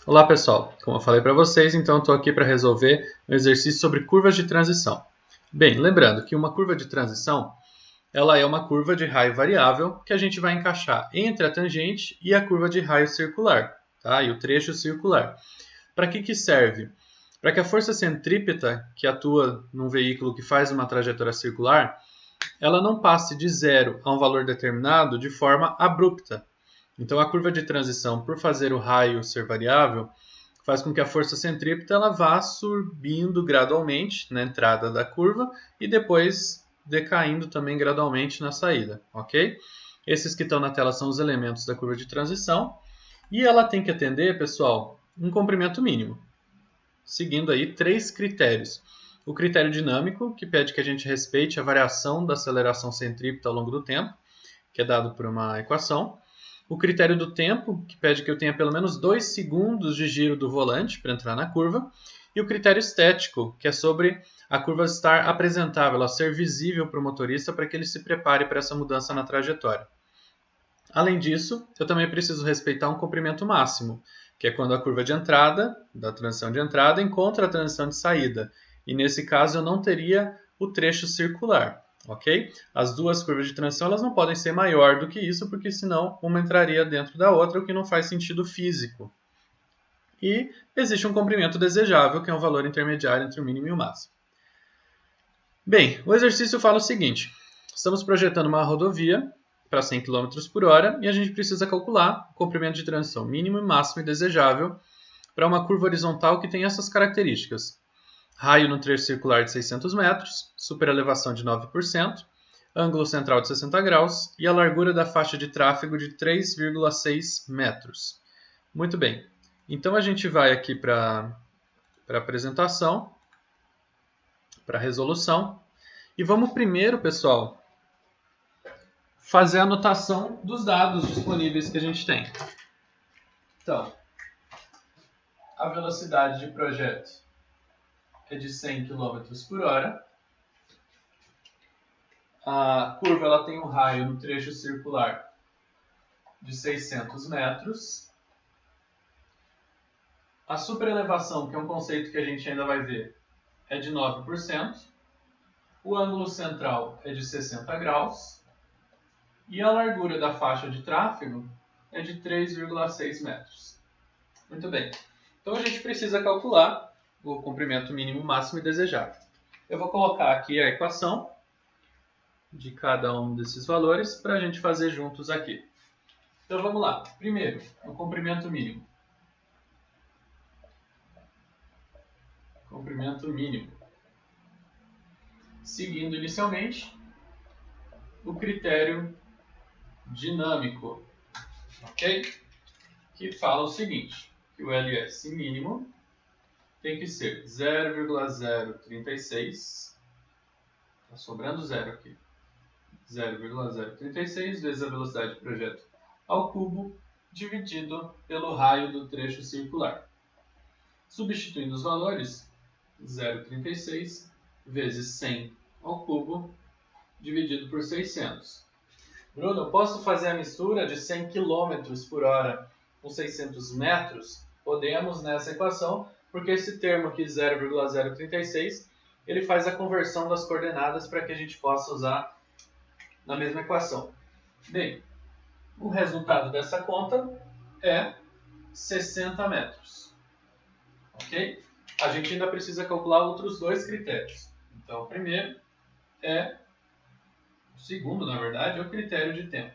Olá pessoal, como eu falei para vocês, então estou aqui para resolver um exercício sobre curvas de transição. Bem, lembrando que uma curva de transição ela é uma curva de raio variável que a gente vai encaixar entre a tangente e a curva de raio circular, tá? E o trecho circular. Para que serve? Para que a força centrípeta que atua num veículo que faz uma trajetória circular, ela não passe de zero a um valor determinado de forma abrupta. Então, a curva de transição, por fazer o raio ser variável, faz com que a força centrípeta ela vá subindo gradualmente na entrada da curva e depois decaindo também gradualmente na saída, ok? Esses que estão na tela são os elementos da curva de transição e ela tem que atender, pessoal, um comprimento mínimo, seguindo aí 3 critérios. O critério dinâmico, que pede que a gente respeite a variação da aceleração centrípeta ao longo do tempo, que é dado por uma equação. O critério do tempo, que pede que eu tenha pelo menos 2 segundos de giro do volante para entrar na curva. E o critério estético, que é sobre a curva estar apresentável, ela ser visível para o motorista para que ele se prepare para essa mudança na trajetória. Além disso, eu também preciso respeitar um comprimento máximo, que é quando a curva de entrada, da transição de entrada, encontra a transição de saída. E nesse caso eu não teria o trecho circular, ok? As duas curvas de transição elas não podem ser maior do que isso, porque senão uma entraria dentro da outra, o que não faz sentido físico. E existe um comprimento desejável, que é um valor intermediário entre o mínimo e o máximo. Bem, o exercício fala o seguinte: estamos projetando uma rodovia para 100 km por hora e a gente precisa calcular o comprimento de transição mínimo, máximo e desejável para uma curva horizontal que tem essas características. Raio no trecho circular de 600 metros, superelevação de 9%, ângulo central de 60 graus e a largura da faixa de tráfego de 3,6 metros. Muito bem, então a gente vai aqui para a apresentação, para a resolução. E vamos primeiro, pessoal, fazer a anotação dos dados disponíveis que a gente tem. Então, a velocidade de projeto é de 100 km por hora. A curva ela tem um raio no trecho circular de 600 metros. A superelevação, que é um conceito que a gente ainda vai ver, é de 9%. O ângulo central é de 60 graus. E a largura da faixa de tráfego é de 3,6 metros. Muito bem. Então a gente precisa calcular o comprimento mínimo, máximo e desejável. Eu vou colocar aqui a equação de cada um desses valores para a gente fazer juntos aqui. Então vamos lá. Primeiro, o comprimento mínimo. Comprimento mínimo. Seguindo inicialmente o critério dinâmico, ok? Que fala o seguinte, que o LS mínimo tem que ser 0,036, está sobrando zero aqui, 0,036 vezes a velocidade de projeto ao cubo, dividido pelo raio do trecho circular. Substituindo os valores, 0,36 vezes 100 ao cubo, dividido por 600. Bruno, eu posso fazer a mistura de 100 km por hora com 600 metros? Podemos nessa equação, porque esse termo aqui, 0,036, ele faz a conversão das coordenadas para que a gente possa usar na mesma equação. Bem, o resultado dessa conta é 60 metros. Ok? A gente ainda precisa calcular outros dois critérios. Então, o primeiro é, o segundo, na verdade, é o critério de tempo.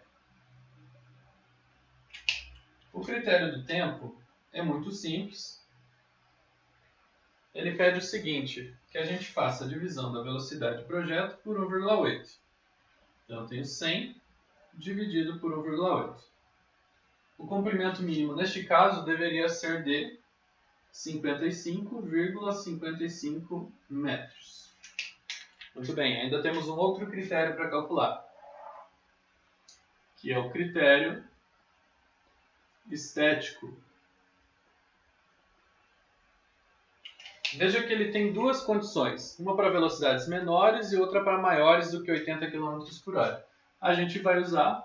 O critério do tempo é muito simples. Ele pede o seguinte, que a gente faça a divisão da velocidade de projeto por 1,8. Então, eu tenho 100 dividido por 1,8. O comprimento mínimo, neste caso, deveria ser de 55,55 metros. Muito bem, ainda temos um outro critério para calcular, que é o critério estético. Veja que ele tem duas condições, uma para velocidades menores e outra para maiores do que 80 km por hora. A gente vai usar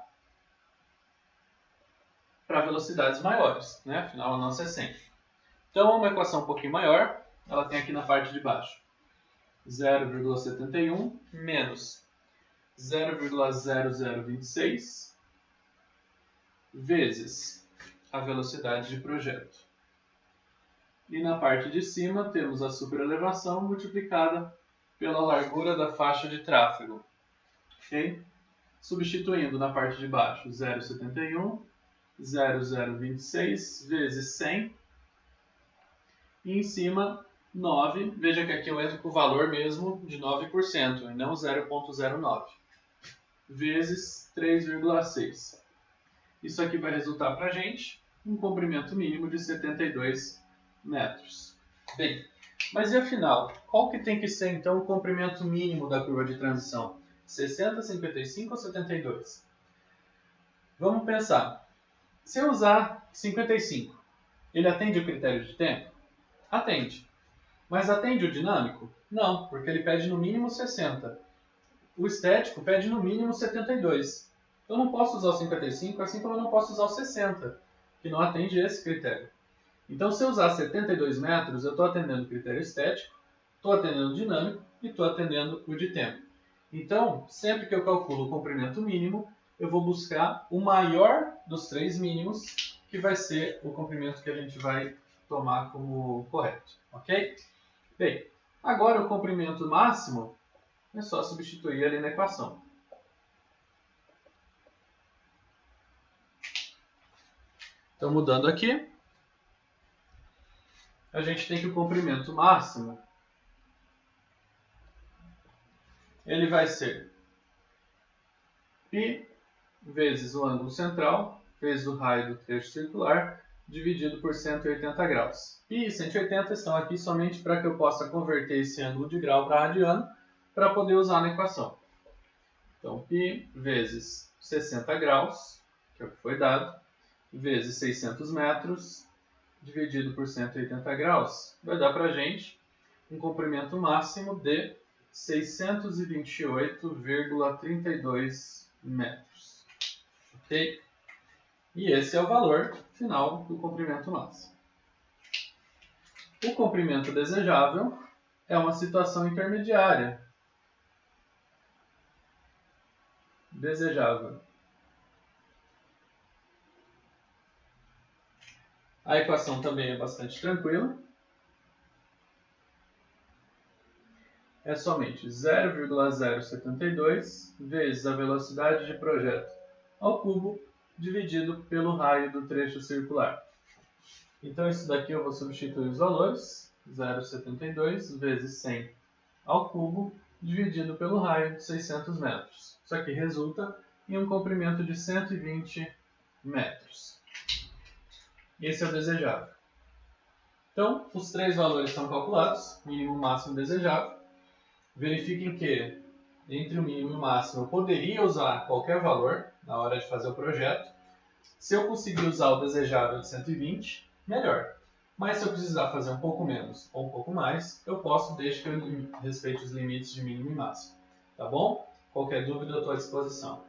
para velocidades maiores, né? Afinal a nossa é 100. Então, uma equação um pouquinho maior, ela tem aqui na parte de baixo 0,71 menos 0,0026 vezes a velocidade de projeto. E na parte de cima temos a superelevação multiplicada pela largura da faixa de tráfego. Okay? Substituindo na parte de baixo 0,71, 0,026 vezes 100. E em cima 9. Veja que aqui eu entro com o valor mesmo de 9% e não 0,09. Vezes 3,6. Isso aqui vai resultar para a gente um comprimento mínimo de 72 metros. Bem, mas e afinal, qual que tem que ser então o comprimento mínimo da curva de transição? 60, 55 ou 72? Vamos pensar. Se eu usar 55, ele atende o critério de tempo? Atende. Mas atende o dinâmico? Não, porque ele pede no mínimo 60. O estético pede no mínimo 72. Eu não posso usar o 55, assim como eu não posso usar o 60, que não atende esse critério. Então, se eu usar 72 metros, eu estou atendendo o critério estético, estou atendendo o dinâmico e estou atendendo o de tempo. Então, sempre que eu calculo o comprimento mínimo, eu vou buscar o maior dos três mínimos, que vai ser o comprimento que a gente vai tomar como correto. Ok? Bem, agora o comprimento máximo é só substituir ali na equação. Então, mudando aqui, a gente tem que o comprimento máximo ele vai ser π vezes o ângulo central, vezes o raio do trecho circular, dividido por 180 graus. Π e 180 estão aqui somente para que eu possa converter esse ângulo de grau para radiano, para poder usar na equação. Então, π vezes 60 graus, que é o que foi dado, vezes 600 metros, dividido por 180 graus, vai dar para a gente um comprimento máximo de 628,32 metros. Ok? E esse é o valor final do comprimento máximo. O comprimento desejável é uma situação intermediária. Desejável. A equação também é bastante tranquila. É somente 0,072 vezes a velocidade de projeto ao cubo dividido pelo raio do trecho circular. Então, isso daqui eu vou substituir os valores. 0,72 vezes 100 ao cubo dividido pelo raio de 600 metros. Isso aqui resulta em um comprimento de 120 metros. Esse é o desejável. Então, os três valores estão calculados, mínimo, máximo e desejável. Verifiquem que entre o mínimo e o máximo eu poderia usar qualquer valor na hora de fazer o projeto. Se eu conseguir usar o desejável de 120, melhor. Mas se eu precisar fazer um pouco menos ou um pouco mais, eu posso, desde que eu respeite os limites de mínimo e máximo. Tá bom? Qualquer dúvida eu estou à disposição.